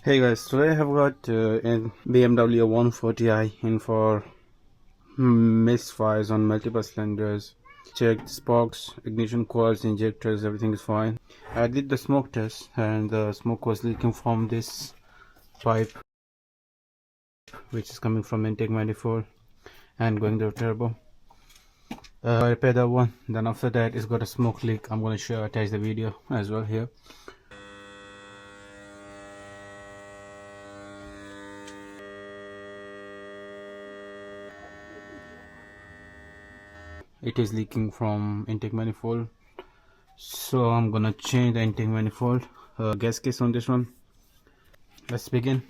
Hey guys, today I have got a BMW 140i in for misfires on multiple cylinders. Checked sparks, ignition coils, injectors, everything is fine. I did the smoke test and the smoke was leaking from this pipe which is coming from intake manifold and going to the turbo. I repaired that one, then after that it's got a smoke leak. I'm going to attach the video as well here. It is leaking from intake manifold, so I'm gonna change the intake manifold. Gas case on this one. Let's begin.